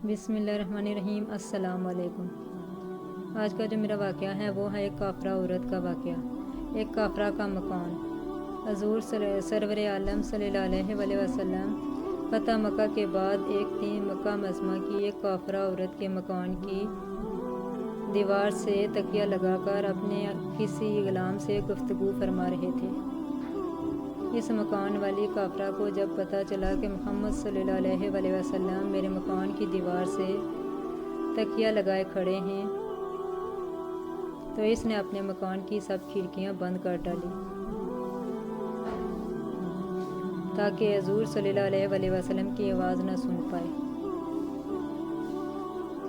بسم اللہ الرحمن الرحیم۔ السلام علیکم۔ آج کا جو میرا واقعہ ہے وہ ہے ایک کافرہ عورت کا واقعہ، ایک کافرہ کا مکان۔ حضور سرور عالم صلی اللہ علیہ وآلہ وسلم فتح مکہ کے بعد ایک دن مکہ معظمہ کی ایک کافرہ عورت کے مکان کی دیوار سے تکیہ لگا کر اپنے کسی غلام سے گفتگو فرما رہے تھے۔ اس مکان والی کافرہ کو جب پتہ چلا کہ محمد صلی اللہ علیہ وآلہ وسلم میرے مکان کی دیوار سے تکیہ لگائے کھڑے ہیں تو اس نے اپنے مکان کی سب کھڑکیاں بند کر ڈالی تاکہ حضور صلی اللہ علیہ وآلہ وسلم کی آواز نہ سن پائے۔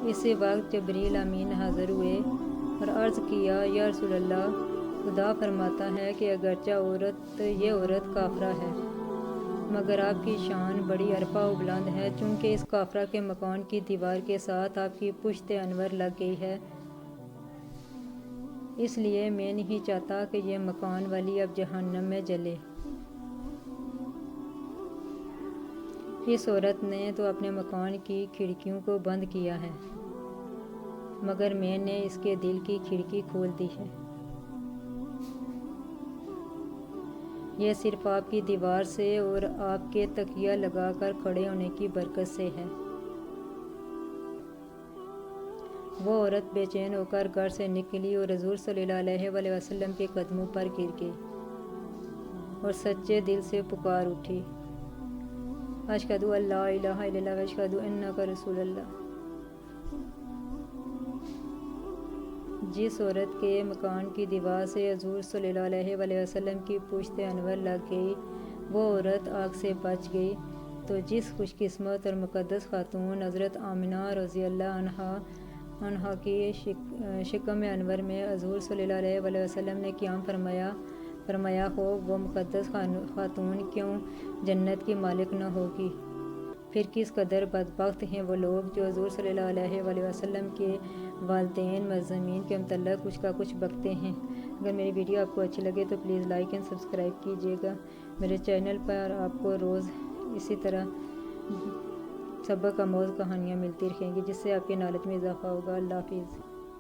اسی وقت جبریل امین حاضر ہوئے اور عرض کیا، یا رسول اللہ، خدا فرماتا ہے کہ اگرچہ یہ عورت کافرہ ہے مگر آپ کی شان بڑی عرفہ و بلند ہے، چونکہ اس کافرہ کے مکان کی دیوار کے ساتھ آپ کی پشت انور لگ گئی ہے، اس لیے میں نہیں چاہتا کہ یہ مکان والی اب جہنم میں جلے۔ اس عورت نے تو اپنے مکان کی کھڑکیوں کو بند کیا ہے مگر میں نے اس کے دل کی کھڑکی کھول دی ہے۔ یہ صرف آپ کی دیوار سے اور آپ کے تکیہ لگا کر کھڑے ہونے کی برکت سے ہے۔ وہ عورت بے چین ہو کر گھر سے نکلی اور حضور صلی اللہ علیہ وآلہ وسلم کے قدموں پر گر گئی اور سچے دل سے پکار اٹھی، اشہد ان لا الہ الا اللہ و اشہد انک رسول اللہ۔ جس عورت کے مکان کی دیوار سے حضور صلی اللہ علیہ وآلہ وسلم کی پشت انور لگ گئی وہ عورت آگ سے بچ گئی، تو جس خوش قسمت اور مقدس خاتون حضرت آمنہ رضی اللہ عنہا کی شکم انور میں حضور صلی اللہ علیہ وآلہ وسلم نے قیام فرمایا ہو، وہ مقدس خاتون کیوں جنت کی مالک نہ ہوگی؟ پھر کس قدر بدبخت ہیں وہ لوگ جو حضور صلی اللہ علیہ وآلہ وسلم کے والدین معززین کے متعلق کچھ کا کچھ بکتے ہیں۔ اگر میری ویڈیو آپ کو اچھی لگے تو پلیز لائک اینڈ سبسکرائب کیجیے گا۔ میرے چینل پر آپ کو روز اسی طرح سبق آموز کہانیاں ملتی رہیں گی جس سے آپ کی نالج میں اضافہ ہوگا۔ اللہ حافظ۔